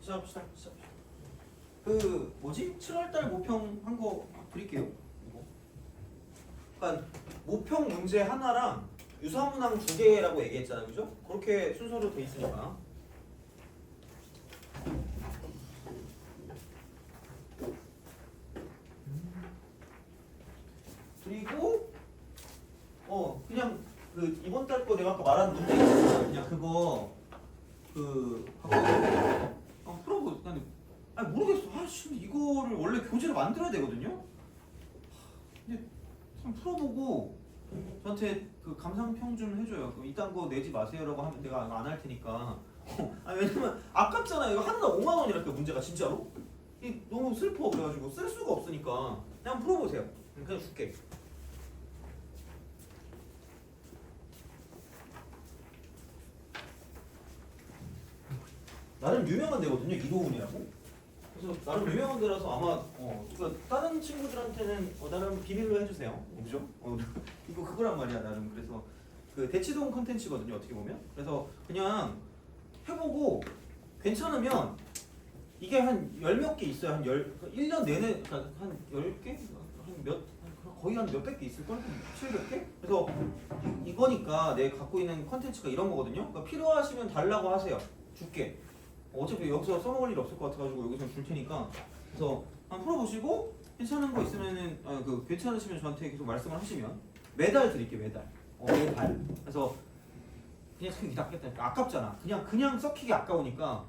시작. 그 뭐지? 7월달 모평 한 거 드릴게요. 이거. 그러니까 모평 문제 하나랑 유사문항 2개라고 얘기했잖아요, 그죠? 그렇게 순서로 돼 있으니까. 그리고 그냥 그 이번 달 거 내가 아까 말한 문제 있잖아. 그냥 그거 풀어보. 아니 모르겠어. 아씨 이거를 원래 교재를 만들어야 되거든요. 근데 좀 풀어보고 저한테 그 감상평 좀 해줘요. 그럼 이딴 거 내지 마세요라고 하면 내가 안 할 테니까. 왜냐면 아깝잖아. 이거 하나 5만 원이랄까 문제가 진짜로. 너무 슬퍼. 그래가지고 쓸 수가 없으니까 그냥 풀어보세요. 그냥 줄게. 나름 유명한 데거든요. 이도훈이라고. 그래서 나름 유명한 데라서 아마 그러니까 다른 친구들한테는 나름 비밀로 해주세요. 그죠? 이거 그거란 말이야 나름. 그래서 그 대치동 컨텐츠거든요. 어떻게 보면. 그래서 그냥 해보고 괜찮으면 이게 한 열 몇 개 있어요. 한 1년 내내 한 10개? 거의 한 몇백 개 있을걸? 700개? 그래서 이거니까 내가 갖고 있는 컨텐츠가 이런 거거든요. 그러니까 필요하시면 달라고 하세요. 줄게. 어차피 여기서 써먹을 일 없을 것 같아가지고 여기서 줄 테니까. 그래서 한번 풀어보시고 괜찮은 거 있으면은 괜찮으시면 저한테 계속 말씀을 하시면 매달 드릴게요. 매달. 매달. 그래서 그냥 섞이기 낫겠다. 아깝잖아. 그냥 섞이기 아까우니까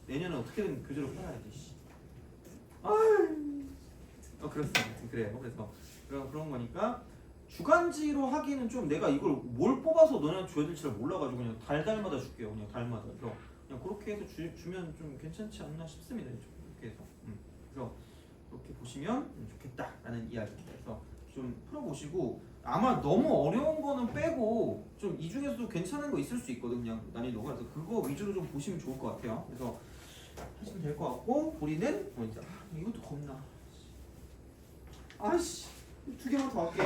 내년에 어떻게든 교재로 팔아야지. 그렇습니다. 그래요. 그래서 그런 거니까 주간지로 하기는 좀 내가 이걸 뭘 뽑아서 너네한테 줘야 될지 잘 몰라가지고 그냥 달마다 줄게요. 그냥 달마다. 그래서 그냥 그렇게 해서 주면 좀 괜찮지 않나 싶습니다. 이렇게 해서. 그래서 그렇게 보시면 좋겠다라는 이야기입니다. 그래서 좀 풀어보시고 아마 너무 어려운 거는 빼고 좀 이 중에서도 괜찮은 거 있을 수 있거든. 그냥 난이도가. 그래서 그거 위주로 좀 보시면 좋을 것 같아요. 그래서 하시면 될 것 같고 우리는 이제 이것도 겁나. 아씨 2개만 더 할게.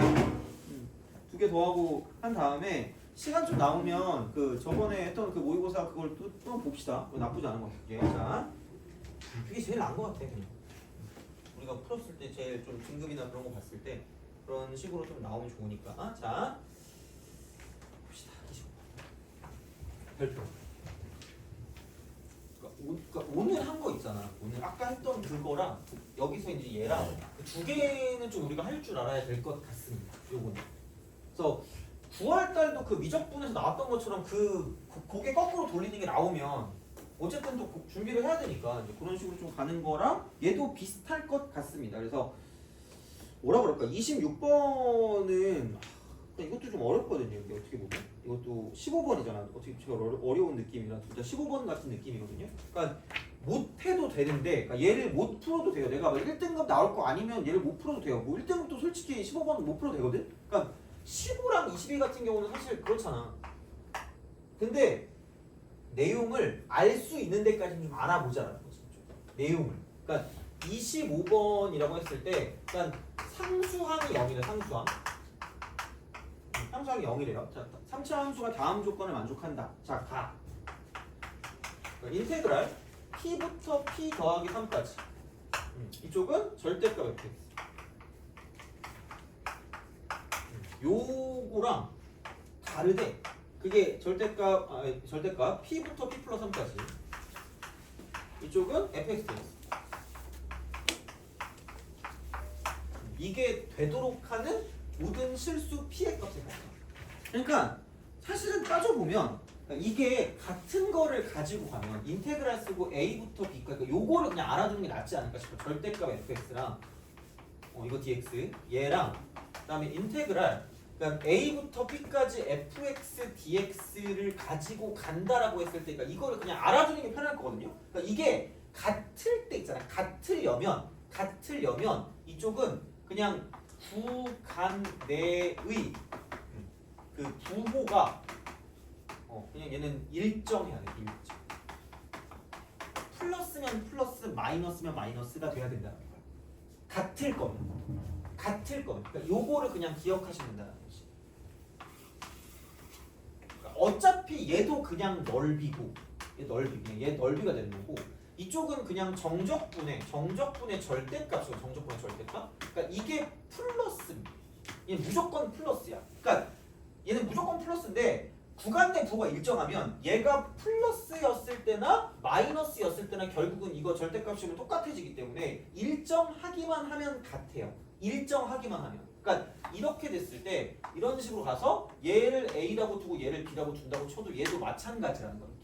2개 더 하고 한 다음에 시간 좀 나오면 그 저번에 했던 그 모의고사 그걸 또 봅시다. 나쁘지 않은 것 같아요. 자, 그게 제일 나은 것 같아. 그냥 우리가 풀었을 때 제일 좀 등급이나 그런 거 봤을 때 그런 식으로 좀 나오면 좋으니까. 자, 봅시다. 25번 별표. 그러니까 오늘 한 거 있잖아. 오늘 아까 했던 그거랑 여기서 이제 얘랑 그 2개는 좀 우리가 할 줄 알아야 될 것 같습니다. 요거는. 그래서 9월 달도 그 미적분에서 나왔던 것처럼 고개 거꾸로 돌리는 게 나오면 어쨌든 또 준비를 해야 되니까 이제 그런 식으로 좀 가는 거랑 얘도 비슷할 것 같습니다. 그래서 뭐라 그럴까? 26번은 이것도 좀 어렵거든요. 이게 어떻게 보면 이것도 15번이잖아. 어떻게 제가 어려운 느낌이라 둘 다 15번 같은 느낌이거든요. 그러니까 못해도 되는데 그러니까 얘를 못 풀어도 돼요. 내가 막 1등급 나올 거 아니면 얘를 못 풀어도 돼요. 뭐 1등급도 솔직히 15번은 못 풀어도 되거든. 그러니까 15랑 22 같은 경우는 사실 그렇잖아. 근데 내용을 알 수 있는 데까지 좀 알아보자라는 거지. 내용을. 그러니까 25번이라고 했을 때 그러니까 상수항이 0이래. 상수항. 상수항이 0이래요. 자, 3차 함수가 다음 조건을 만족한다. 자, 가. 그러니까 인테그랄 p부터 p 더하기 3까지. 이쪽은 절대값 fx. 요거랑 다르대. 그게 절대값 p부터 p 플러스 3까지. 이쪽은 fx. 이게 되도록 하는 모든 실수 p의 값을 갖다. 그러니까 사실은 따져보면 이게 같은 거를 가지고 가면 인테그랄 쓰고 a부터 b까지 그러니까 요거를 그냥 알아두는 게 낫지 않을까 싶어. 절대값 fx랑 이거 dx 얘랑 그다음에 인테그랄 그러니까 a부터 b까지 fx dx를 가지고 간다라고 했을 때 그러니까 이거를 그냥 알아두는 게 편할 거거든요. 그러니까 이게 같을 때 있잖아. 같으려면 이쪽은 그냥 구간 내의 그 부호가 그냥 얘는 일정해야 돼. 일정. 플러스면 플러스, 마이너스면 마이너스가 돼야 된다는 거야. 같을 거면. 그러니까 요거를 그냥 기억하시면 된다는 거지. 그러니까 어차피 얘도 그냥 넓이고 얘 넓이, 그냥 얘 넓이가 되는 거고 이쪽은 그냥 정적분의 절대값이고 정적분의 절대값. 그러니까 이게 플러스입니다. 얘는 무조건 플러스야. 그러니까 얘는 무조건 플러스인데 구간 내 부호가 일정하면 얘가 플러스였을 때나 마이너스였을 때나 결국은 이거 절대값이면 똑같아지기 때문에 일정하기만 하면 같아요. 일정하기만 하면. 그러니까 이렇게 됐을 때 이런 식으로 가서 얘를 A라고 두고 얘를 B라고 둔다고 쳐도 얘도 마찬가지라는 거예요.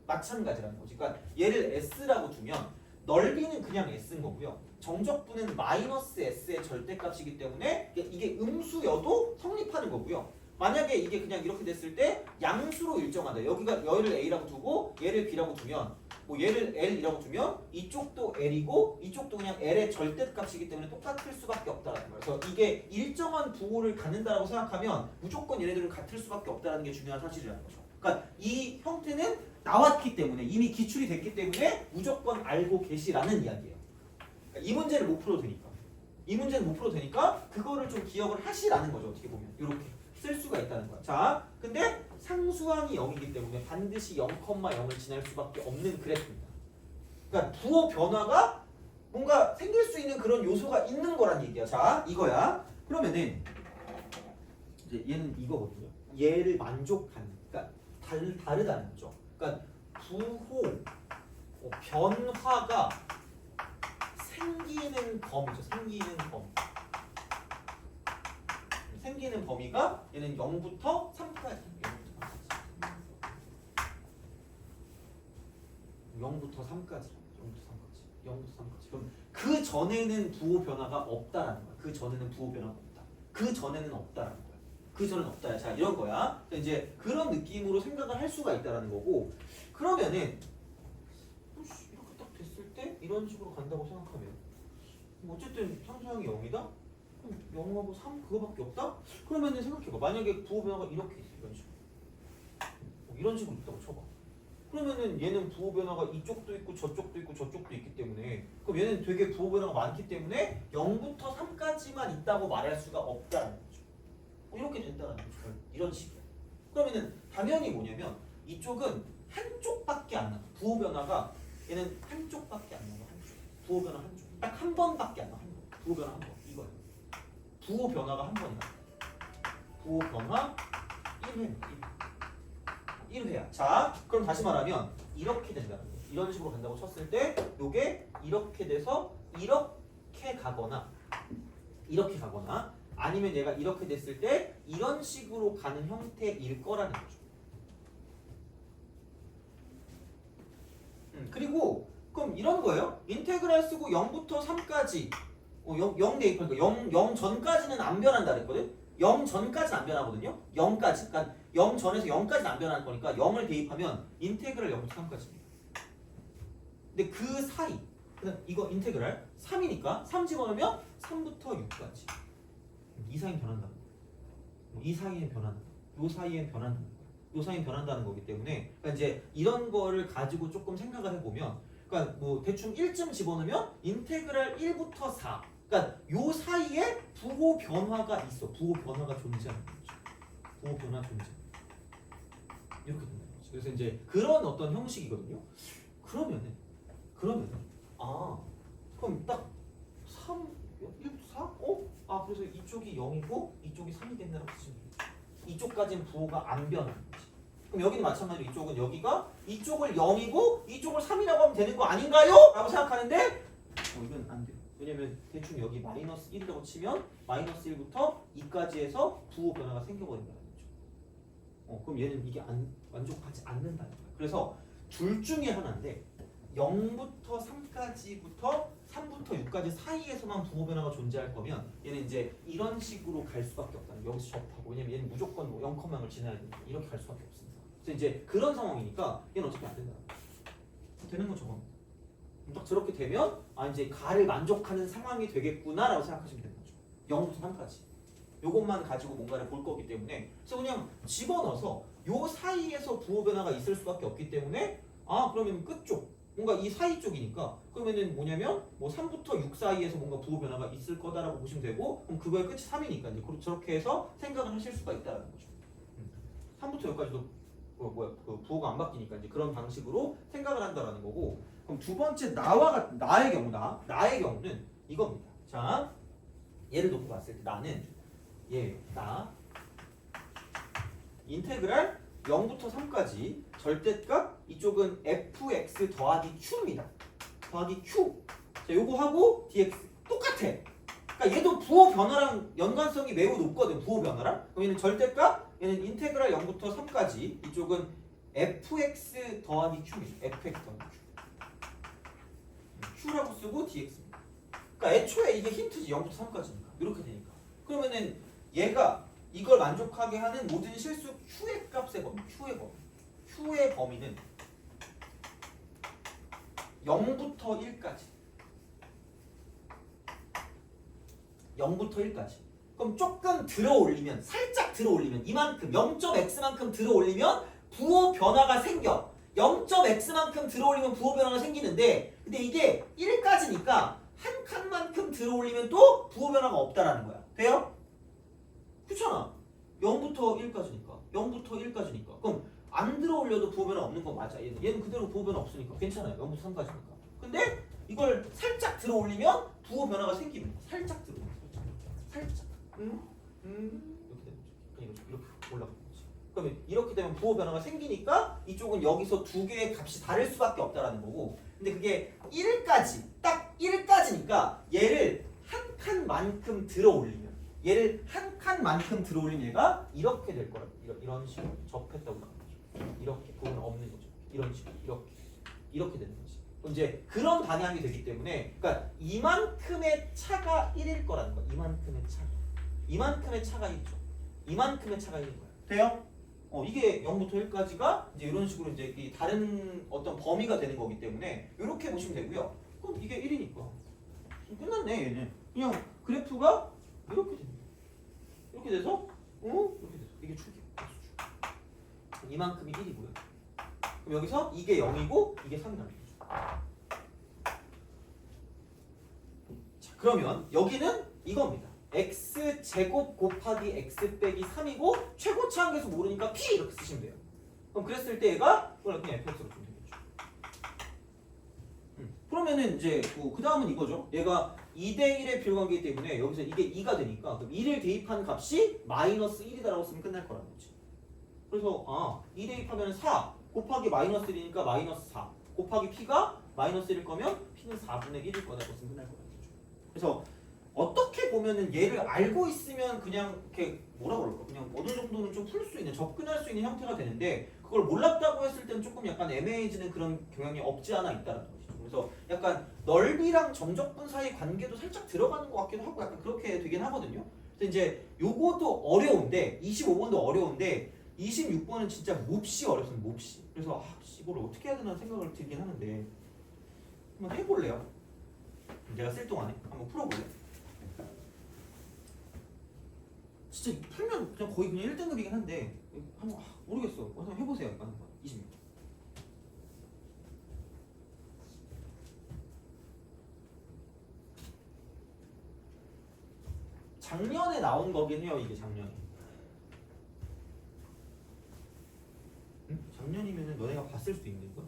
마찬가지라는 거지. 그러니까 얘를 S라고 두면 넓이는 그냥 S인 거고요. 정적분은 마이너스 S의 절대값이기 때문에 이게 음수여도 성립하는 거고요. 만약에 이게 그냥 이렇게 됐을 때 양수로 일정하다. 여기가 얘를 A라고 두고 얘를 B라고 두면 뭐 얘를 L이라고 두면 이쪽도 L이고 이쪽도 그냥 L의 절대값이기 때문에 똑같을 수밖에 없다라는 거예요. 그래서 이게 일정한 부호를 갖는다라고 생각하면 무조건 얘네들은 같을 수밖에 없다라는 게 중요한 사실이라는 거죠. 그러니까 이 형태는 나왔기 때문에 이미 기출이 됐기 때문에 무조건 알고 계시라는 이야기예요. 그러니까 이 문제를 못 풀어도 되니까. 이 문제는 못 풀어도 되니까 그거를 좀 기억을 하시라는 거죠. 어떻게 보면 이렇게 쓸 수가 있다는 거야. 자, 근데 상수항이 0이기 때문에 반드시 0,0을 지날 수밖에 없는 그래프입니다. 그러니까 부호 변화가 뭔가 생길 수 있는 그런 요소가 있는 거란 얘기야. 자, 이거야. 그러면은 이제 얘는 이거거든요. 얘를 만족하는, 그러니까 다르다는 거죠. 그러니까 부호 변화가 생기는 범위죠. 생기는 범위가 얘는 0부터 3까지. 0부터 3까지. 그럼 그 전에는 부호 변화가 없다라는 거야. 그 전에는 부호 변화가 없다. 그 전에는 없다라는 거야. 그 전에는 없다. 자, 이런 거야. 이제 그런 느낌으로 생각을 할 수가 있다라는 거고. 그러면은 이렇게 딱 됐을 때 이런 식으로 간다고 생각하면 어쨌든 상수항이 0이다. 0하고 3 그거밖에 없다? 그러면은 생각해봐. 만약에 부호 변화가 이렇게 있어. 이런 식으로 있다고 쳐봐. 그러면은 얘는 부호 변화가 이쪽도 있고 저쪽도 있고 저쪽도 있기 때문에 그럼 얘는 되게 부호 변화가 많기 때문에 0부터 3까지만 있다고 말할 수가 없다는 거죠. 이렇게 된다는 거죠. 이런 식이야. 그러면은 당연히 뭐냐면 이쪽은 한쪽밖에 안 나와. 부호 변화가 얘는 한쪽밖에 안 나와. 부호 변화 한쪽. 딱 한 번밖에 안 나와. 한 번. 부호 변화 한 번. 이거예요. 부호 변화가 한 번이야. 부호 변화 1회야. 자, 그럼 다시 말하면 이렇게 된다는 거예요. 이런 식으로 간다고 쳤을 때 요게 이렇게 돼서 이렇게 가거나 아니면 얘가 이렇게 됐을 때 이런 식으로 가는 형태일 거라는 거죠. 그리고 그럼 이런 거예요. 인테그랄 쓰고 0부터 3까지 0 대입하니까 0 전까지는 안 변한다 그랬거든. 0 전까지는 안 변하거든요. 0까지. 그러니까 0 전에서 0까지는 안 변하는 거니까 0을 대입하면 인테그랄 0부터 3까지입니다. 근데 그 사이 그다음 이거 인테그랄 3이니까 3 집어넣으면 3부터 6까지. 이 사이는 변한다. 이 사이엔 변한다. 요 사이엔 변한다. 요 사이엔 변한다는 거기 때문에 그러니까 이제 이런 거를 가지고 조금 생각을 해보면 그러니까 뭐 대충 1점 집어넣으면 인테그랄 1부터 4 그러니까 요 사이에 부호 변화가 있어. 부호 변화가 존재하는 거죠. 부호 변화 존재. 이렇게 된다는 거죠. 그래서 이제 그런 어떤 형식이거든요. 그러면은 그럼 딱 3, 1부터 4? 그래서 이쪽이 0이고 이쪽이 3이 된다고 치면 되죠. 이쪽까지는 부호가 안 변하는 거지. 그럼 여기는 마찬가지로 이쪽은 여기가 이쪽을 0이고 이쪽을 3이라고 하면 되는 거 아닌가요? 라고 생각하는데 이건 안 돼요. 왜냐면 대충 여기 마이너스 1이라고 치면 마이너스 1부터 2까지 해서 부호 변화가 생겨버린다는 거죠. 그럼 얘는 이게 만족하지 않는다는 거예요. 그래서 둘 중에 하나인데 0부터 3까지부터 3부터 6까지 사이에서만 부호 변화가 존재할 거면 얘는 이제 이런 식으로 갈 수밖에 없다는 거예요. 여기서 접하고 왜냐면 얘는 무조건 뭐 0,0을 지나야 되니까 이렇게 갈 수밖에 없습니다. 그래서 이제 그런 상황이니까 얘는 어차피 안 된다. 되는 건 저겁니다. 딱 저렇게 되면 이제 가를 만족하는 상황이 되겠구나라고 생각하시면 되는 거죠. 0부터 3까지. 요것만 가지고 뭔가를 볼 거기 때문에 그래서 그냥 집어넣어서 요 사이에서 부호 변화가 있을 수밖에 없기 때문에 그러면 끝쪽 뭔가 이 사이 쪽이니까 그러면은 뭐냐면 뭐 3부터 6 사이에서 뭔가 부호 변화가 있을 거다라고 보시면 되고 그럼 그거의 끝이 3이니까 이제 저렇게 해서 생각을 하실 수가 있다는 거죠. 3부터 여기까지도 그 부호가 안 바뀌니까 이제 그런 방식으로 생각을 한다라는 거고. 그럼 두 번째 나의 경우다. 나의 경우는 이겁니다. 자, 얘를 놓고 봤을 때 나는 나 인테그랄 0부터 3까지 절대값 이쪽은 fx 더하기 q입니다. 더하기 q. 자, 요거 하고 dx 똑같아. 그러니까 얘도 부호 변화랑 연관성이 매우 높거든. 부호 변화랑. 그럼 얘는 절대값, 얘는 인테그랄 0부터 3까지 이쪽은 fx 더하기 q입니다. fx 더하기 q. q라고 쓰고 dx입니다. 그러니까 애초에 이게 힌트지. 0부터 3까지니까. 이렇게 되니까. 그러면은 얘가 이걸 만족하게 하는 모든 실수 q의 값의 범위, q의 범위는 0부터 1까지. 0부터 1까지. 그럼 조금 들어올리면, 살짝 들어올리면, 이만큼 0.x만큼 들어올리면 부호 변화가 생겨. 0.x만큼 들어올리면 부호 변화가 생기는데, 근데 이게 1까지니까 한 칸만큼 들어올리면 또 부호 변화가 없다라는 거야. 돼요? 그렇잖아. 0부터 1까지니까. 0부터 1까지니까. 그럼 안 들어올려도 부호 변화 없는 건 맞아. 얘는 그대로 부호 변화 없으니까 괜찮아요. 0부터 3까지니까. 근데 이걸 살짝 들어올리면 부호 변화가 생깁니다. 살짝 들어올리면. 살짝. 이렇게 되는 거죠. 이렇게 올라가는 거지. 그러면 이렇게 되면 부호 변화가 생기니까 이쪽은 여기서 두 개의 값이 다를 수밖에 없다라는 거고. 근데 그게 1까지, 딱 1까지니까 얘를 한 칸만큼 들어올리면, 얘를 한 칸만큼 들어올리면 얘가 이렇게 될 거라고. 이런 식으로 접했다고 나오는 거죠. 이렇게 부호는 없는 거죠. 이런 식으로 이렇게 되는 거지. 이제 그런 방향이 되기 때문에, 그러니까 이만큼의 차가 1일 거라는 거야. 이만큼의 차가 1죠. 이만큼의 차가 1인 거야. 돼요? 이게 0부터 1까지가 이제 이런 식으로 이제 이 다른 어떤 범위가 되는 거기 때문에 이렇게 보시면 되고요. 그럼 이게 1이니까 끝났네. 얘는 그냥 그래프가 이렇게 됩니다. 이렇게 돼서 이렇게 돼서 이게 축이야. 이만큼이 1이고요. 그럼 여기서 이게 0이고 이게 3이 나옵니다. 자, 그러면 여기는 이겁니다. x제곱 곱하기 x 빼기 3이고 최고차 한계수 모르니까 p 이렇게 쓰시면 돼요. 그럼 그랬을 때 얘가 그냥 fx로 좀 되겠죠. 그러면은 이제 그 다음은 이거죠. 얘가 2대1의 비율관계이기 때문에 여기서 이게 2가 되니까 그럼 2를 대입한 값이 마이너스 1이다라고 쓰면 끝날 거라는 거지. 그래서 2 대입하면 4 곱하기 마이너스 1이니까 마이너스 4 곱하기 p가 마이너스 1일 거면 p는 4분의 1일 거다라고 쓰면 끝날 거라는 거죠. 그래서 어떻게 보면은 얘를 알고 있으면 그냥 이렇게 뭐라 그럴까? 그냥 어느 정도는 좀 풀 수 있는, 접근할 수 있는 형태가 되는데 그걸 몰랐다고 했을 때는 조금 약간 애매해지는 그런 경향이 없지 않아 있다는 것이죠. 그래서 약간 넓이랑 정적분 사이 관계도 살짝 들어가는 것 같기도 하고 약간 그렇게 되긴 하거든요. 그래서 이제 요것도 어려운데 25번도 어려운데 26번은 진짜 몹시 어렵습니다. 몹시. 그래서 이걸 어떻게 해야 되나 생각을 들긴 하는데 한번 해볼래요? 내가 쓸 동안에 한번 풀어볼래? 진짜 풀면 그냥 거의 그냥 1등급이긴 한데 한번 모르겠어. 한번 해보세요. 한번 26. 작년에 나온 거긴 해요. 이게 작년에. 작년이면은 너네가 봤을 수도 있는 거?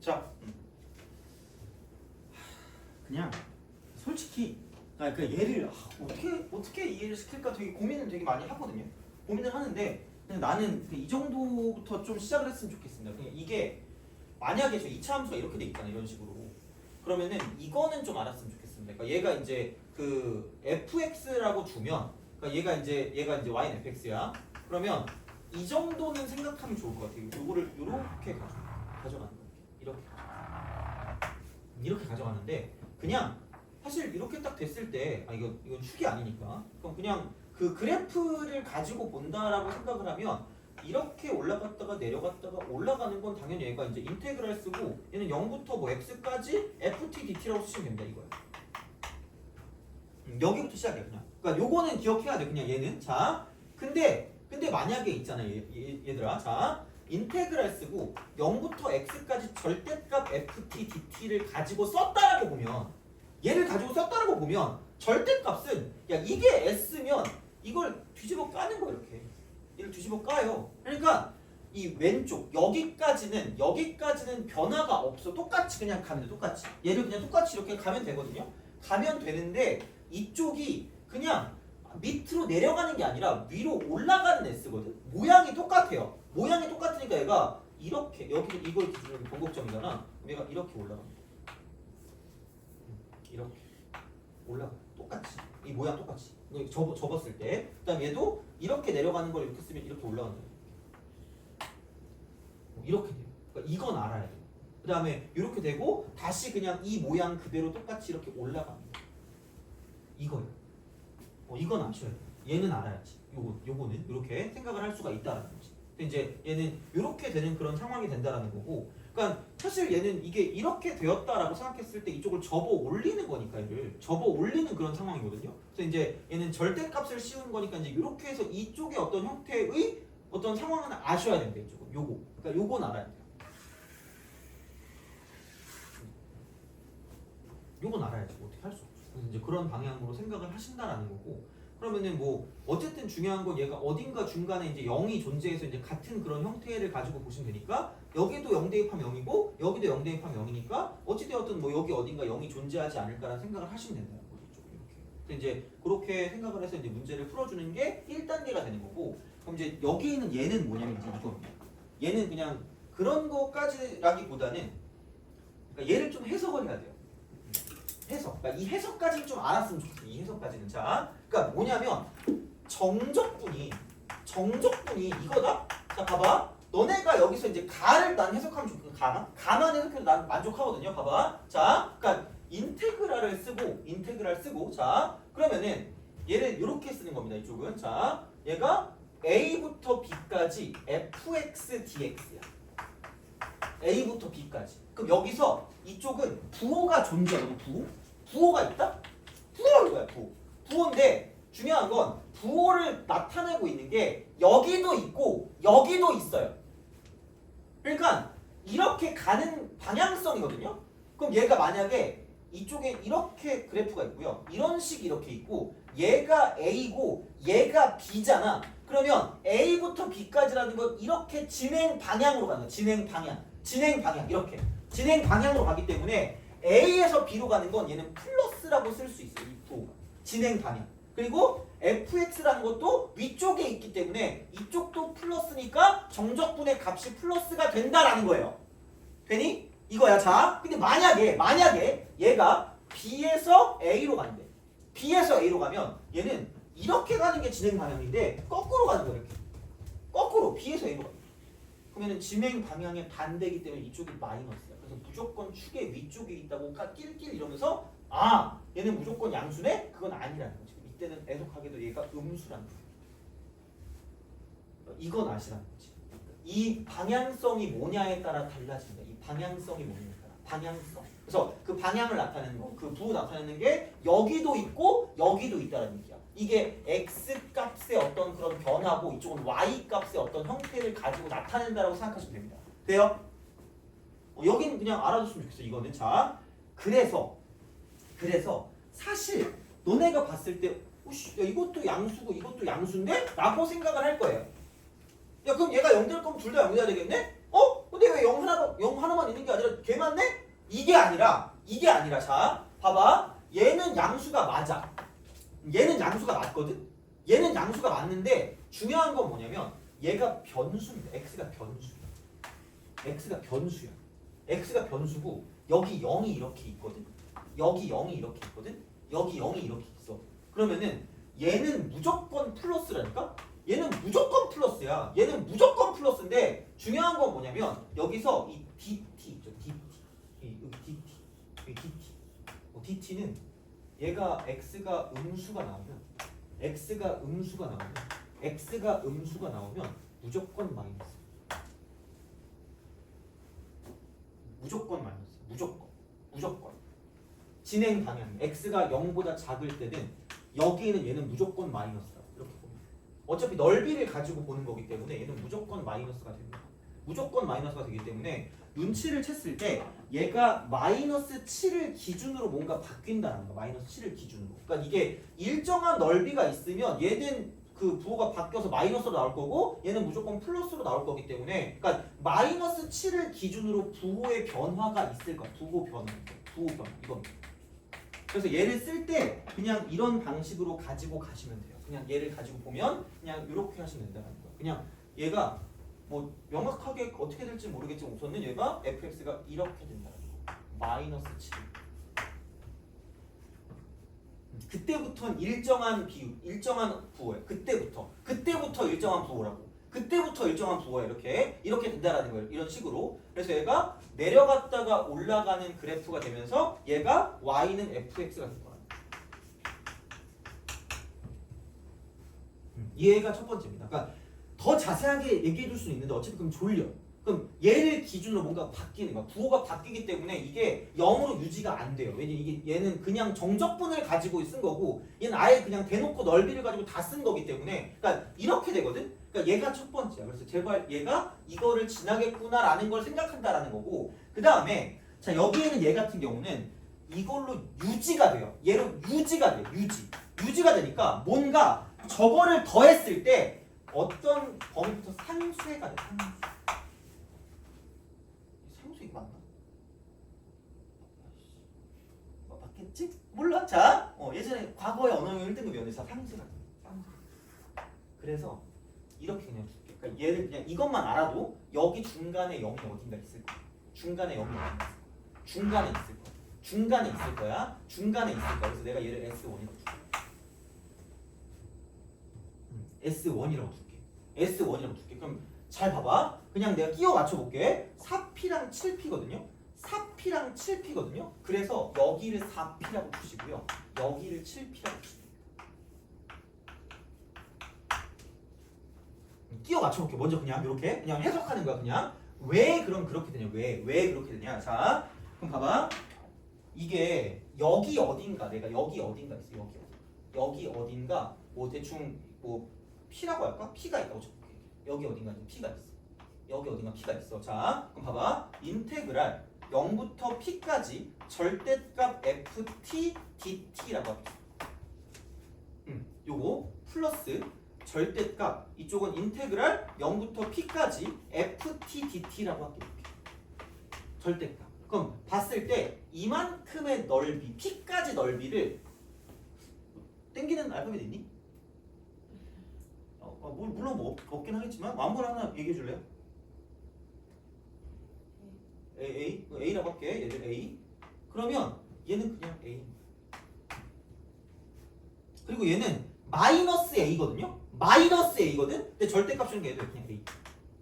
자, 그냥 솔직히 그러니까 얘를 어떻게 이해를 시킬까 되게 고민을 되게 많이 하거든요. 고민을 하는데 그냥 나는 이 정도부터 좀 시작을 했으면 좋겠습니다. 그냥 이게 만약에 저 2차 함수가 이렇게 돼 있잖아요. 이런 식으로. 그러면은 이거는 좀 알았으면 좋겠습니다. 그러니까 얘가 이제 그 fx라고 두면 그러니까 얘가 이제 y는 fx야. 그러면 이 정도는 생각하면 좋을 것 같아요. 요거를 요렇게 가져가는 거예요. 이렇게 가져가는데 그냥 사실 이렇게 딱 됐을 때 이건 축이 아니니까 그럼 그냥 그 그래프를 가지고 본다라고 생각을 하면 이렇게 올라갔다가 내려갔다가 올라가는 건 당연히 얘가 이제 인테그랄 쓰고 얘는 0부터 뭐 x까지 ft dt라고 쓰시면 됩니다. 이거예요. 여기부터 시작해 그냥. 그러니까 요거는 기억해야 돼. 그냥 얘는. 자, 근데 만약에 있잖아요. 얘들아. 자, 인테그랄 쓰고 0부터 x까지 절대값 ft dt를 가지고 썼다라고 보면 얘를 가지고 썼다라고 보면 절대값은 야 이게 s면 이걸 뒤집어 까는 거야 이렇게. 얘를 뒤집어 까요. 그러니까 이 왼쪽 여기까지는 변화가 없어. 똑같이 그냥 가면 돼. 똑같이. 얘를 그냥 똑같이 이렇게 가면 되거든요. 가면 되는데 이쪽이 그냥 밑으로 내려가는 게 아니라 위로 올라가는 S거든. 모양이 똑같아요. 모양이 똑같으니까 얘가 이렇게 여기 이걸 기준으로 변곡점이잖아. 얘가 이렇게 올라갑니다. 이렇게 올라가. 똑같이. 이 모양 똑같이. 접었을 때. 그다음 얘도 이렇게 내려가는 걸 이렇게 쓰면 이렇게 올라간다. 이렇게 돼요. 그러니까 이건 알아야 돼요. 그다음에 이렇게 되고 다시 그냥 이 모양 그대로 똑같이 이렇게 올라갑니다. 이거요. 이건 아셔야 돼요. 얘는 알아야지. 요거는 이렇게 생각을 할 수가 있다라는 거지. 근데 이제 얘는 이렇게 되는 그런 상황이 된다라는 거고. 그러니까 사실 얘는 이게 이렇게 되었다라고 생각했을 때 이쪽을 접어 올리는 거니까 얘를 접어 올리는 그런 상황이거든요. 그래서 이제 얘는 절대값을 씌우는 거니까 이제 이렇게 해서 이쪽의 어떤 형태의 어떤 상황은 아셔야 됩니다. 이쪽은 요거. 그러니까 요건 알아야 돼요. 요건 알아야지. 어떻게 할 수 없죠. 그래서 이제 그런 방향으로 생각을 하신다라는 거고. 그러면은 뭐 어쨌든 중요한 건 얘가 어딘가 중간에 이제 0이 존재해서 이제 같은 그런 형태를 가지고 보시면 되니까 여기도 0 대입하면 0이고 여기도 0 대입하면 0이니까 어찌되었든 뭐 여기 어딘가 0이 존재하지 않을까라는 생각을 하시면 된다는 거죠. 이렇게. 근데 이제 그렇게 생각을 해서 이제 문제를 풀어주는 게 1단계가 되는 거고. 그럼 이제 여기 있는 얘는 뭐냐면 이제 이겁니다. 얘는 그냥 그런 거까지라기보다는 그러니까 얘를 좀 해석을 해야 돼요. 해석. 그러니까 이 해석까지는 좀 알았으면 좋겠어요. 이 해석까지는. 자, 그러니까 뭐냐면 정적분이 이거다. 자, 봐봐. 너네가 여기서 이제 가를 난 해석하면 좋거든. 가만 해석해도 난 만족하거든요. 봐봐. 자, 그러니까 인테그랄 쓰고. 자, 그러면은 얘를 이렇게 쓰는 겁니다. 이쪽은. 자, 얘가 a부터 b까지 fx dx야. a부터 b까지. 그럼 여기서 이쪽은 부호가 존재하고 부호가 있다? 부호가 이거야. 부호인데 중요한 건 부호를 나타내고 있는 게 여기도 있고 여기도 있어요. 그러니까 이렇게 가는 방향성이거든요. 그럼 얘가 만약에 이쪽에 이렇게 그래프가 있고요. 이런 식 이렇게 있고 얘가 A고 얘가 B잖아. 그러면 A부터 B까지라는 건 이렇게 진행 방향으로 가는 거야. 진행 방향 이렇게. 진행 방향으로 가기 때문에 A에서 B로 가는 건 얘는 플러스라고 쓸 수 있어요. 이 부호가. 진행 방향. 그리고 fx라는 것도 위쪽에 있기 때문에 이쪽도 플러스니까 정적분의 값이 플러스가 된다라는 거예요. 되니? 이거야. 자, 근데 만약에 얘가 B에서 A로 간대. B에서 A로 가면 얘는 이렇게 가는 게 진행 방향인데 거꾸로 가는 거야. 이렇게. 거꾸로 B에서 A로 가. 그러면 진행 방향의 반대이기 때문에 이쪽이 마이너스야. 그래서 무조건 축의 위쪽에 있다고 낄낄 이러면서 아, 얘는 무조건 양수네? 그건 아니라는 거지. 이때는 애석하게도 얘가 음수라는 거야. 이건 아시라는 거지. 이 방향성이 뭐냐에 따라 달라진다. 이 방향성이 뭐냐에 따라. 방향성. 그래서 그 방향을 나타내는 거, 그 부호 나타내는 게 여기도 있고 여기도 있다는 얘기야. 이게 x 값의 어떤 그런 변화고 이쪽은 y 값의 어떤 형태를 가지고 나타낸다라고 생각하시면 됩니다. 돼요? 여기는 그냥 알아줬으면 좋겠어. 이거는. 자, 그래서 사실 너네가 봤을 때 야, 이것도 양수고 이것도 양수인데? 라고 생각을 할 거예요. 야, 그럼 얘가 0 될 거면 둘 다 0 돼야 되겠네? 근데 왜 0 하나만 있는 게 아니라 개 많네? 이게 아니라 자 봐봐 얘는 양수가 맞아. 얘는 양수가 맞거든. 얘는 양수가 맞는데 중요한 건 뭐냐면 얘가 변수입니다. x가 변수야. x가 변수고 여기 0이 이렇게 있거든. 여기 0이 이렇게 있거든. 여기 0이 이렇게 있어. 그러면은 얘는 무조건 플러스라니까? 얘는 무조건 플러스야. 얘는 무조건 플러스인데 중요한 건 뭐냐면 여기서 이 dt 있죠. 여기 dt는 얘가 x가 음수가 나오면 무조건 마이너스. 무조건. 진행 방향 x가 0보다 작을 때는 여기에는 얘는 무조건 마이너스라고 이렇게 보면 어차피 넓이를 가지고 보는 거기 때문에 얘는 무조건 마이너스가 됩니다. 무조건 마이너스가 되기 때문에 눈치를 챘을 때 얘가 마이너스 7을 기준으로 뭔가 바뀐다는 거. 마이너스 7을 기준으로. 그러니까 이게 일정한 넓이가 있으면 얘는 그 부호가 바뀌어서 마이너스로 나올 거고 얘는 무조건 플러스로 나올 거기 때문에 그러니까 마이너스 7을 기준으로 부호의 변화가 있을 거야. 부호 변화 이건. 그래서 얘를 쓸 때 그냥 이런 방식으로 가지고 가시면 돼요. 그냥 얘를 가지고 보면 그냥 이렇게 하시면 된다는 거예요. 그냥 얘가 뭐 명확하게 어떻게 될지 모르겠지만 우선은 얘가 fx가 이렇게 된다는 거. 마이너스 7. 그때부터는 일정한 부호예요. 그때부터 일정한 부호라고. 그때부터 일정한 부호야. 이렇게 된다라는 거예요. 이런 식으로. 그래서 얘가 내려갔다가 올라가는 그래프가 되면서 얘가 y는 fx가 될 거야. 얘가 첫 번째입니다. 그러니까 더 자세하게 얘기해 줄 수는 있는데 어차피 그럼 졸려. 그럼 얘를 기준으로 뭔가 바뀌는 거야. 부호가 바뀌기 때문에 이게 0으로 유지가 안 돼요. 왜냐면 얘는 그냥 정적분을 가지고 쓴 거고 얘는 아예 그냥 대놓고 넓이를 가지고 다 쓴 거기 때문에 그러니까 이렇게 되거든. 그러니까 얘가 첫 번째야. 그래서 제발 얘가 이거를 지나겠구나라는 걸 생각한다라는 거고 그 다음에 자 여기에는 얘 같은 경우는 이걸로 유지가 돼요. 얘로 유지가 돼. 유지가 되니까 뭔가 저거를 더했을 때 어떤 범위부터 상수해가 돼. 상수 이거 맞나? 맞겠지? 몰라. 자, 예전에 과거의 언어용 1등급이었는데 상수가 돼. 그래서 이렇게 그냥 줄게. 그러니까 얘를 그냥 이것만 알아도 여기 중간에 0이 어딘가 있을 거야. 중간에 있을 거야. 그래서 내가 얘를 S1이라고 줄게. S1이라고 줄게. 그럼 잘 봐봐. 그냥 내가 끼워 맞춰볼게. 4P랑 7P거든요. 4P랑 7P거든요. 그래서 여기를 4P라고 주시고요. 여기를 7P라고 주세요. 끼워 맞춰볼게. 먼저 그냥 이렇게 그냥 해석하는 거야. 그냥 왜 그럼 그렇게 되냐? 왜 그렇게 되냐? 자, 그럼 봐봐. 이게 여기 어딘가 내가 여기 어딘가 있어. 여기 어딘가 뭐 대충 뭐 P라고 할까? P가 있다고 쳐볼게. 여기 어딘가 P가 있어. 자, 그럼 봐봐. 인테그랄 0부터 P까지 절대값 ft dt라고 할게. 요거 플러스 절대값 이쪽은 인테그랄 0부터 P까지 ft dt라고 할게. 절대값. 그럼 봤을 때 이만큼의 넓이, P까지 넓이를 땡기는 알파벳 있니? 물론 뭐 없긴 하겠지만 아무거나 하나 얘기해 줄래요? A라고 할게. 얘들 A. 그러면 얘는 그냥 A. 그리고 얘는 마이너스 A거든요. 근데 절대값 주는 게 얘들 그냥 A.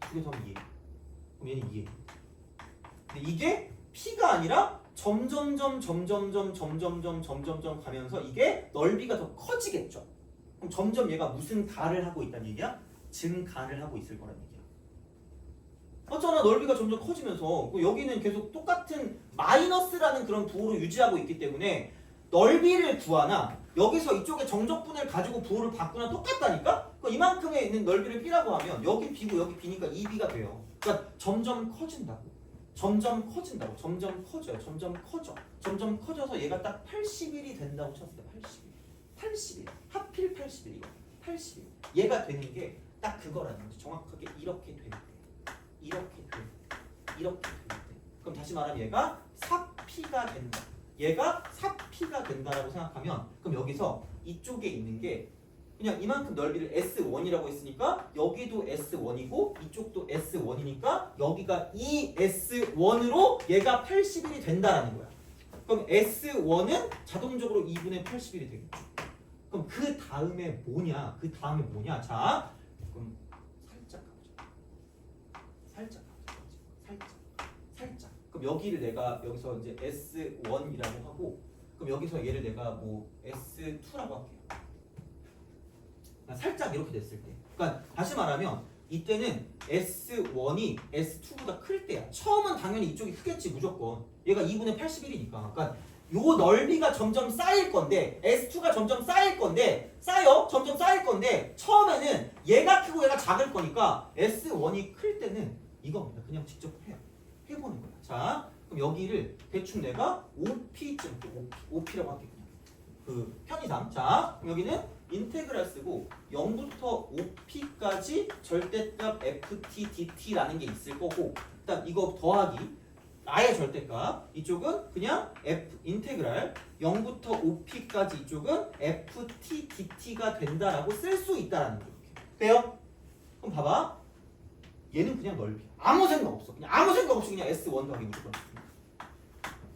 두개 더하면 2A. 그럼 얘는 2A. 근데 이게 P가 아니라 점점점 가면서 이게 넓이가 더 커지겠죠. 그럼 점점 얘가 무슨 가를 하고 있다는 얘기야? 증가를 하고 있을 거란 얘기야. 맞잖아. 넓이가 점점 커지면서 여기는 계속 똑같은 마이너스라는 그런 부호로 유지하고 있기 때문에 넓이를 구하나 여기서 이쪽에 정적분을 가지고 부호를 바꾸나 똑같다니까? 이만큼에 있는 넓이를 B라고 하면 여기 B고 여기 B니까 2B가 돼요. 그러니까 점점 커진다고. 점점 커져요. 점점 커져서 얘가 딱 81이 된다고 쳤을 때 81. 하필 81 이거. 81. 얘가 되는 게 딱 그거라는 거지. 정확하게 이렇게 되는 거예요. 이렇게 될 때. 그럼 다시 말하면 얘가 4P가 된다. 얘가 4P가 된다라고 생각하면 그럼 여기서 이쪽에 있는 게 그냥 이만큼 넓이를 S1이라고 했으니까 여기도 S1이고 이쪽도 S1이니까 여기가 2S1으로 얘가 81이 된다라는 거야. 그럼 S1은 자동적으로 2분의 81이 되겠죠. 그럼 그 다음에 뭐냐? 그 다음에 뭐냐? 자, 그럼 살짝 가보자. 살짝 가보자. 살짝. 그럼 여기를 내가 여기서 이제 S1이라고 하고, 그럼 여기서 얘를 내가 뭐 S2라고 할게요. 살짝 이렇게 됐을 때. 그러니까 다시 말하면 이때는 S1이 S2보다 클 때야. 처음은 당연히 이쪽이 크겠지 무조건. 얘가 2분의 81이니까. 그러니까 요 넓이가 점점 쌓일 건데 S2가 점점 쌓일 건데 점점 쌓일 건데 처음에는 얘가 크고 얘가 작을 거니까 S1이 클 때는 이겁니다. 그냥 직접 해보는 거야. 자, 그럼 여기를 대충 내가 5P쯤 5P라고 할게 그냥. 그 편의상. 자, 그럼 여기는 인테그랄 쓰고 0부터 5P까지 절대값 FT DT라는 게 있을 거고 일단 이거 더하기 아예 절대값 이쪽은 그냥 F 인테그랄 0부터 5P까지 이쪽은 FT DT가 된다라고 쓸 수 있다라는 거예요. 돼요? 그럼 봐봐. 얘는 그냥 넓이야. 아무 생각 없어. 그냥 아무 생각 없이 그냥 S1 더하기 무조건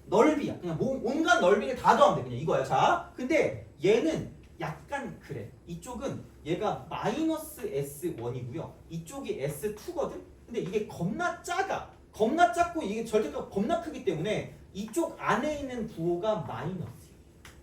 넓이야. 그냥 온갖 넓이를 다 더하면 돼. 그냥 이거야. 자, 근데 얘는 약간 그래. 이쪽은 얘가 마이너스 S1이고요. 이쪽이 S2거든? 근데 이게 겁나 작아. 겁나 작고 이게 절대값 겁나 크기 때문에 이쪽 안에 있는 부호가 마이너스야.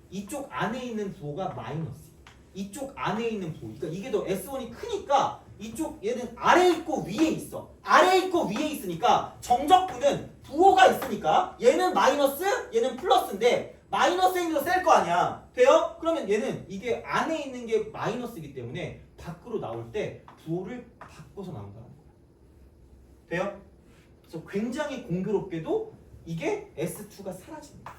이쪽 안에 있는 부호가 마이너스야. 이쪽 안에 있는 부호. 그러니까 이게 더 S1이 크니까 이쪽 얘는 아래 있고 위에 있어. 아래 있고 위에 있으니까 정적분은 부호가 있으니까 얘는 마이너스, 얘는 플러스인데 마이너스에 있는 거 셀 거 아니야. 돼요? 그러면 얘는 이게 안에 있는 게 마이너스이기 때문에 밖으로 나올 때 부호를 바꿔서 나온다는 거야. 돼요? 그래서 굉장히 공교롭게도 이게 S2가 사라집니다.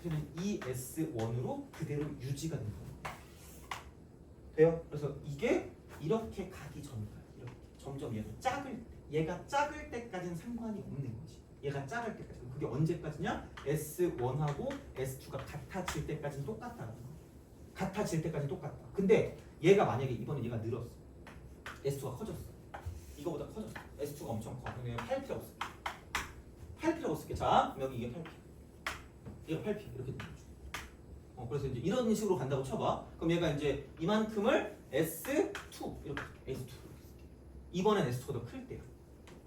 그래서 이 S1으로 그대로 유지가 된다는 거야. 돼요? 그래서 이게 이렇게 가기 전까지 이렇게 점점 얘가 작을 때까지는 상관이 없는 거지. 얘가 작을 때까지. 그게 언제까지냐? S1하고 S2가 같아질 때까지는 똑같다라는 거. 같아질 때까지는 똑같다. 근데 얘가 만약에 이번에 얘가 늘었어. S2가 커졌어. 이거보다 커졌어. S2가 엄청 커. 그러면 팔 필요 없어. 팔 필요 없을게. 자, 여기 이게 8P. 얘가 8P 이렇게 되는 거죠. 그래서 이제 이런 식으로 간다고 쳐봐. 그럼 얘가 이제 이만큼을 S2 이렇게 S2 이번엔 S2가 더 클 때야.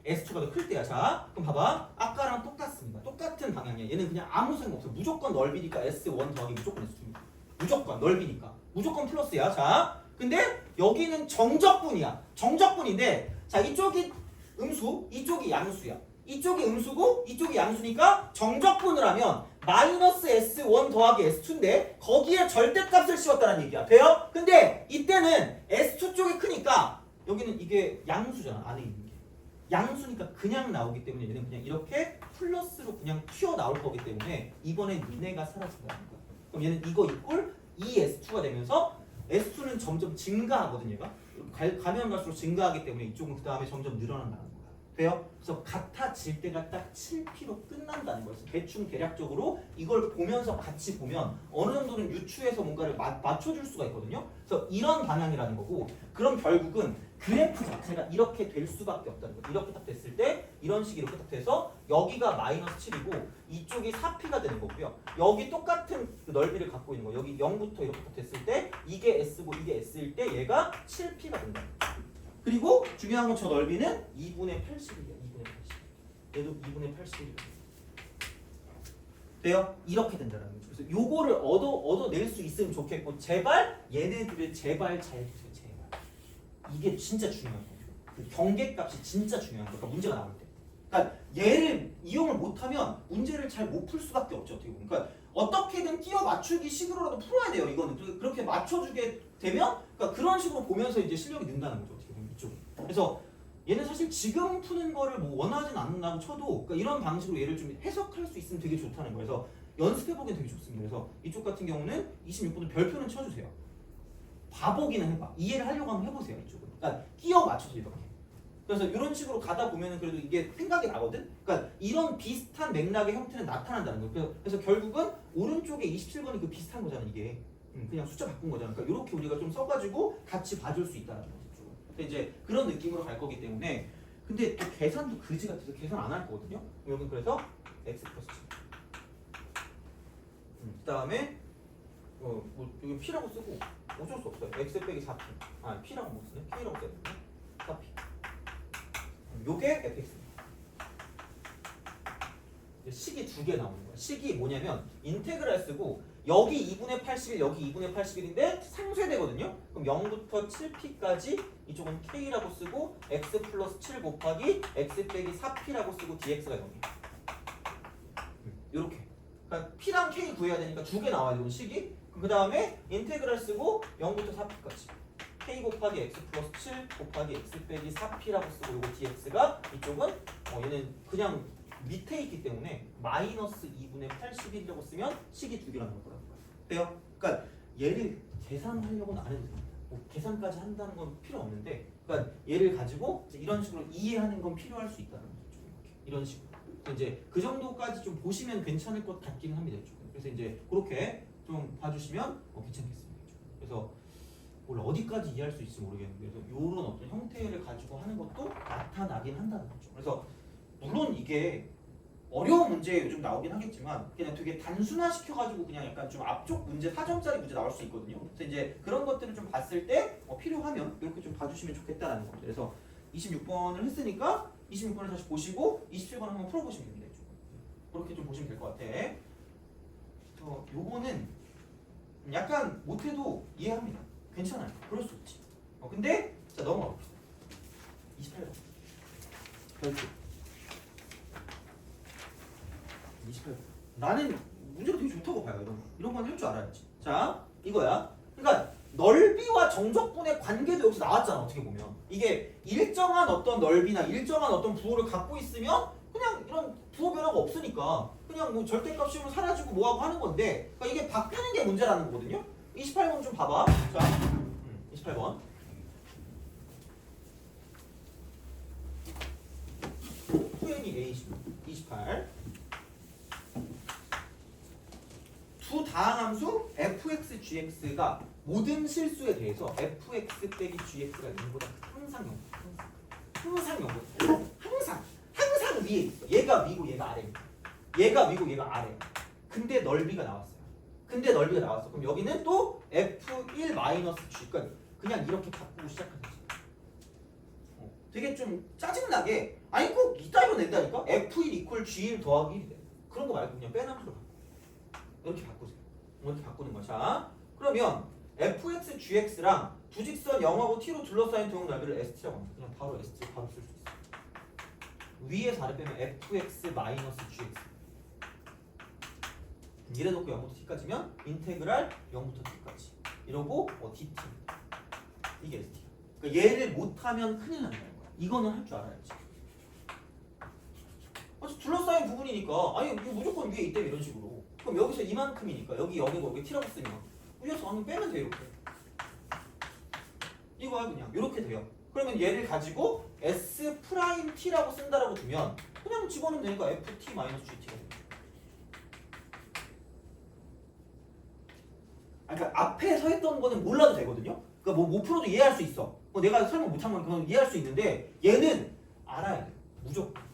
S2가 더 클 때야. 자, 그럼 봐봐. 아까랑 똑같습니다. 똑같은 방향이야. 얘는 그냥 아무 생각 없어. 무조건 넓이니까 S1 더하기 무조건 S2입니다. 무조건 넓이니까. 무조건 플러스야. 자, 근데 여기는 정적분이야. 정적분인데 자, 이쪽이 음수, 이쪽이 양수야. 이쪽이 음수고 이쪽이 양수니까 정적분을 하면 마이너스 S1 더하기 S2인데 거기에 절대값을 씌웠다는 얘기야. 돼요? 근데 이때는 S2 쪽이 크니까 여기는 이게 양수잖아. 안에 있는 게. 양수니까 그냥 나오기 때문에 얘는 그냥 이렇게 플러스로 그냥 튀어나올 거기 때문에 이번에 니네가 사라진다는 거야. 그럼 얘는 이거 이꼴 2S2가 되면서 S2는 점점 증가하거든 얘가. 가면 갈수록 증가하기 때문에 이쪽은 그 다음에 점점 늘어난다는 거야. 돼요? 그래서 같아질 때가 딱 7P로 끝난다는 거예요. 대충 대략적으로 이걸 보면서 같이 보면 어느 정도는 유추해서 뭔가를 맞춰줄 수가 있거든요. 그래서 이런 방향이라는 거고 그럼 결국은 그래프 자체가 이렇게 될 수밖에 없다는 거예요. 이렇게 딱 됐을 때 이런 식이 이렇게 딱 돼서 여기가 마이너스 7이고 이쪽이 4P가 되는 거고요. 여기 똑같은 그 넓이를 갖고 있는 거예요. 여기 0부터 이렇게 딱 됐을 때 이게 S고 이게 S일 때 얘가 7P가 된다는 거예요. 그리고 중요한 건 저 넓이는 2분의 80이에요. 2분의 80. 얘도 2분의 80이에요. 돼요? 이렇게 된다는 거죠. 그래서 요거를 얻어낼 수 있으면 좋겠고 제발 얘네들을 제발 잘 보세요. 제발. 이게 진짜 중요한 거예요. 그 경계값이 진짜 중요한 거예요. 그러니까 문제가 나올 때. 그러니까 얘를 이용을 못하면 문제를 잘 못 풀 수밖에 없죠. 어떻게 보면. 그러니까 어떻게든 끼워 맞추기 식으로라도 풀어야 돼요. 이거는 그렇게 맞춰주게 되면 그러니까 그런 식으로 보면서 이제 실력이 는다는 거죠. 어떻게 보면 이쪽은. 그래서 얘는 사실 지금 푸는 거를 뭐 원하진 않는다고 쳐도 그러니까 이런 방식으로 얘를 좀 해석할 수 있으면 되게 좋다는 거예요. 그래서 연습해보기엔 되게 좋습니다. 그래서 이쪽 같은 경우는 26분은 별표는 쳐주세요. 봐보기는 해봐. 이해를 하려고 하면 해보세요. 이쪽은. 그러니까 끼워 맞춰서 이렇게. 그래서 이런 식으로 가다 보면은 그래도 이게 생각이 나거든. 그러니까 이런 비슷한 맥락의 형태는 나타난다는 거예요. 그래서 결국은 오른쪽에 27번이 그 비슷한 거잖아 이게. 그냥 숫자 바꾼 거잖아. 그러니까 이렇게 우리가 좀 써가지고 같이 봐줄 수 있다는 거죠. 근데 이제 그런 느낌으로 갈 거기 때문에. 근데 또 계산도 그지 같아서 계산 안 할 거거든요. 여기 그래서 x 플러스 7. 그다음에 뭐 여기 p라고 쓰고 어쩔 수 없어요. x 빼기 4p. 아 p라고 못 쓰네. p라고 써야 되네. 4p. 요게 fx입니다. 식이 두 개 나오는 거야. 식이 뭐냐면 인테그랄 쓰고 여기 2분의 81, 여기 2분의 81인데 상쇄되거든요. 그럼 0부터 7p까지 이쪽은 k라고 쓰고 x 플러스 7 곱하기 x 빼기 4p라고 쓰고 dx가 0이에요. 이렇게. 그러니까 p랑 k 구해야 되니까 두 개 나와야 되는 식이. 그 다음에 인테그랄 쓰고 0부터 4p까지 k 곱하기 x 플러스 7 곱하기 x 빼기 4p라고 쓰고 요거 dx가 이쪽은 얘는 그냥 밑에 있기 때문에 마이너스 2분의 81이라고 쓰면 식이 두 개가 나올 거라고 돼요. 그러니까 얘를 계산하려고는 안 해도 됩니다. 뭐 계산까지 한다는 건 필요 없는데, 그러니까 얘를 가지고 이런 식으로 이해하는 건 필요할 수 있다는 거죠. 이런 식으로. 이제 그 정도까지 좀 보시면 괜찮을 것 같기는 합니다. 이쪽은. 그래서 이제 그렇게 좀 봐주시면 괜찮겠습니다. 그래서 뭘 어디까지 이해할 수 있을지 모르겠는데, 그래서 이런 어떤 형태를 가지고 하는 것도 나타나긴 한다는 거죠. 그래서 물론 이게 어려운 문제 요즘 나오긴 하겠지만 그냥 되게 단순화시켜가지고 그냥 약간 좀 앞쪽 문제 4점짜리 문제 나올 수 있거든요. 그래서 이제 그런 것들을 좀 봤을 때 필요하면 이렇게 좀 봐주시면 좋겠다라는 거죠. 그래서 26번을 했으니까 26번을 다시 보시고 27번 한번 풀어보시면 됩니다. 그렇게 좀 보시면 될 것 같아. 그래서 요거는 약간 못해도 이해합니다. 괜찮아요. 그럴 수 있지. 근데 자 넘어가 봅시다. 28번 별표. 28번. 나는 문제가 되게 좋다고 봐요. 이런 건 할 줄 알아야지. 자 이거야. 그러니까 넓이와 정적분의 관계도 여기서 나왔잖아. 어떻게 보면 이게 일정한 어떤 넓이나 일정한 어떤 부호를 갖고 있으면 그냥 이런 부호 변화가 없으니까 그냥 뭐 절대값 씌우면 사라지고 뭐하고 하는 건데, 그러니까 이게 바뀌는 게 문제라는 거거든요. 28번 좀 봐봐. 자 28번. 후행이 A 28. 두 다항함수 fx, gx가 모든 실수에 대해서 fx 빼기 gx가 0보다 항상 0보다 항상 0보다 항상 위에 있어. 얘가 위고 얘가 아래입니다. 얘가 위고 얘가 아래. 근데 넓이가 나왔어요. 그럼 여기는 또 f1-g. 그냥 이렇게 바꾸고 시작하는 거지. 되게 좀 짜증나게 아니 꼭 이따위로 낸다니까? f1 이퀄 g1 더하기 1이 돼. 그런 거 말고 그냥 빼남수로 바꿔. 이렇게 바꾸세요. 이렇게 바꾸는 거야. 자, 그러면 fx, gx랑 부직선 0하고 t로 둘러싸인 도형 넓이를 st라고 합니다. 그냥 바로 st 바로 쓸 수 있어. 위에서 아래 빼면 fx 마이너스 gx. 이래 놓고 0부터 t까지면 인테그랄 0부터 t까지. 이러고 dt. 이게 st야. 그러니까 얘를 못하면 큰일 난다는 거야. 이거는 할 줄 알아야지. 둘러싸인 부분이니까 아니 이거 무조건 위에 있대 이런 식으로. 그럼 여기서 이만큼이니까 여기 0이고 여기 t라고 쓰면 위에서 안에 빼면 돼요. 이렇게. 이거야 그냥 이렇게 돼요. 그러면 얘를 가지고 S'(T라고 쓴다라고 두면 그냥 집어넣으면 되니까 FT-GT가 돼요. 그러니까 앞에 서 있던 거는 몰라도 되거든요. 그러니까 뭐 못 풀어도 이해할 수 있어. 내가 설명 못한 건 그건 이해할 수 있는데 얘는 알아야 돼. 무조건.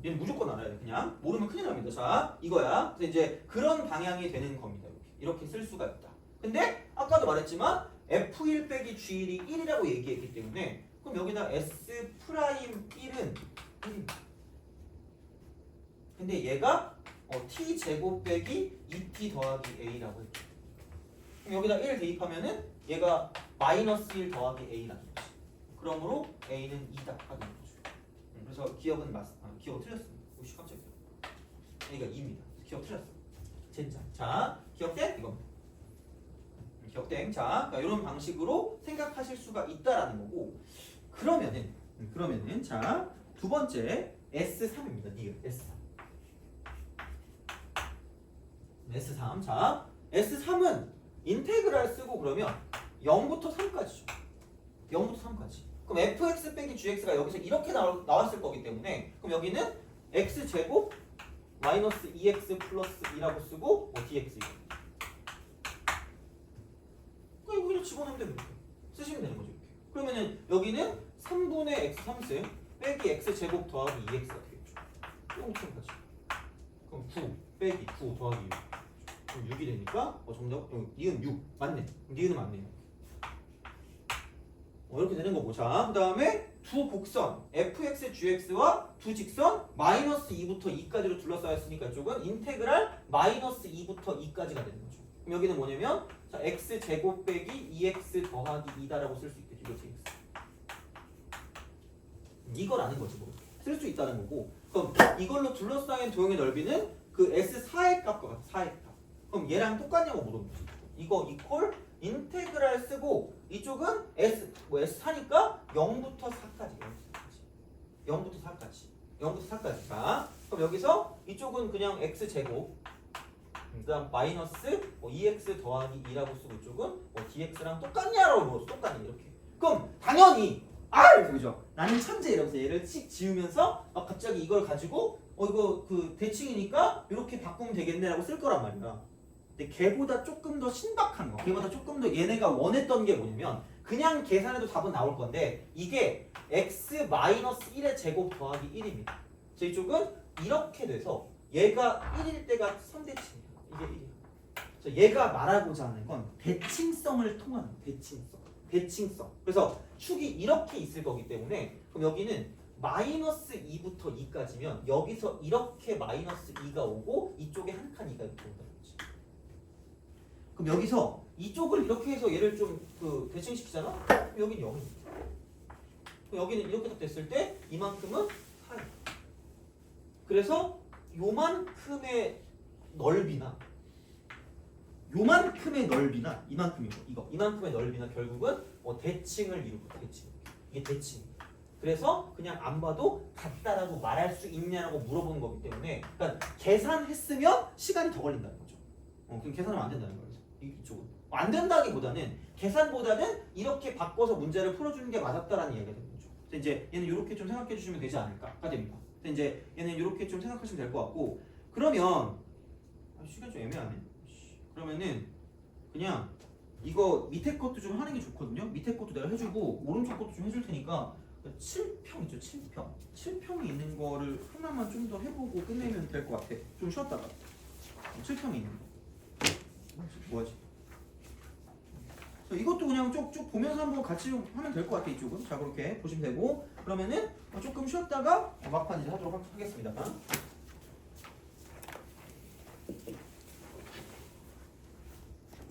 얘는 무조건 알아야 돼. 그냥 모르면 큰일 납니다. 자 이거야. 그래서 이제 그런 방향이 되는 겁니다. 이렇게 쓸 수가 있다. 근데 아까도 말했지만 F1 빼기 G1이 1이라고 얘기했기 때문에 그럼 여기다 S'1은 1입니다. 근데 얘가 T 제곱 빼기 2T 더하기 A라고 했죠. 그럼 여기다 1 대입하면은 얘가 마이너스 1 더하기 A라는 거지. 그러므로 A는 2다 하는 거죠. 그래서 기억은 기억 틀렸습니다. 오씨 깜짝이야. A가 2입니다. 기억 틀렸어. 젠장. 자 기억된? 이겁니다. 기억된. 자 이런 방식으로 생각하실 수가 있다라는 거고. 그러면은 자 두 번째 S3입니다. 니은 S3. S3. 자 S3은 인테그랄 쓰고 그러면 0부터 3까지죠. 0부터 3까지. 그럼 fx 빼기 gx가 여기서 이렇게 나왔을 거기 때문에 그럼 여기는 x제곱 마이너스 2x 플러스 2라고 쓰고 dx 이거 그냥 집어넣으면 되는 거죠. 쓰시면 되는 거죠. 이렇게. 그러면은 여기는 3분의 x 3승 빼기 x제곱 더하기 2x가 되겠죠. 이것처럼 같이. 그럼 9 빼기 9 더하기 6 그럼 6이 되니까 정답 니은 6 맞네. 니은은 맞네요. 이렇게 되는 거고. 자, 그 다음에 두 곡선 fx, gx와 두 직선 마이너스 2부터 2까지로 둘러싸였으니까 이쪽은 인테그랄 마이너스 2부터 2까지가 되는 거죠. 그럼 여기는 뭐냐면 자, x제곱 빼기 2x 더하기 2다라고 쓸 수 있겠죠. 이거 gx. 이걸 아는 거지 뭐. 쓸 수 있다는 거고. 그럼 이걸로 둘러싸인 도형의 넓이는 그 S4의 값과 같아. 4의 값. 그럼 얘랑 똑같냐고 물어보는 거지. 이거 이퀄 인테그랄 쓰고 이쪽은 S4니까 0부터 4까지. 0부터 4까지. 0부터 4까지. 자, 그럼 여기서 이쪽은 그냥 x제곱 그다음 마이너스 2x 더하기 2라고 쓰고 이쪽은 dx랑 똑같냐라고 물었어. 똑같냐 이렇게. 그럼 당연히 이렇게 그죠? 나는 천재 이러면서 얘를 씩 지우면서 갑자기 이걸 가지고 이거 그 대칭이니까 이렇게 바꾸면 되겠네라고 쓸 거란 말이야. 근데 걔보다 조금 더 신박한 거, 걔보다 조금 더 얘네가 원했던 게 뭐냐면 그냥 계산해도 답은 나올 건데 이게 x-1의 제곱 더하기 1입니다. 그래서 이쪽은 이렇게 돼서 얘가 1일 때가 3대칭이야. 이게 1이야. 그래서 얘가 말하고자 하는 건 대칭성을 통하는 대칭성. 그래서 축이 이렇게 있을 거기 때문에 그럼 여기는 마이너스 2부터 2까지면 여기서 이렇게 마이너스 2가 오고 이쪽에 한 칸 2가 이렇게 온다는 거지. 그럼 여기서 이쪽을 이렇게 해서 얘를 좀 그 대칭시키잖아? 그럼 여기는 0이야. 여기는 이렇게 딱 됐을 때 이만큼은 4야. 그래서 요만큼의 넓이나 이만큼의 넓이나 결국은 대칭을 이루고 대칭. 이게 대칭. 그래서 그냥 안 봐도 같다라고 말할 수 있냐라고 물어보는 거기 때문에 그러니까 계산했으면 시간이 더 걸린다는 거죠. 그럼 계산하면 안 된다는 거예요. 이쪽은 안 된다기보다는 계산보다는 이렇게 바꿔서 문제를 풀어주는 게 맞았다라는 이야기가 되는 거죠. 그래서 이제 얘는 이렇게 좀 생각해 주시면 되지 않을까가 됩니다. 그래서 이제 얘는 이렇게 좀 생각하시면 될 것 같고 그러면 시간 좀 애매하네. 그러면은 그냥 이거 밑에 것도 좀 하는 게 좋거든요. 밑에 것도 내가 해주고 오른쪽 것도 좀 해줄 테니까 7평 있죠. 7평이 있는 거를 하나만 좀 더 해보고 끝내면 될 것 같아. 좀 쉬었다가 7평이 있는 거 뭐하지? 이것도 그냥 쭉 보면서 한번 같이 하면 될 것 같아. 이쪽은 자 그렇게 보시면 되고 그러면은 조금 쉬었다가 막판 이제 하도록 하겠습니다.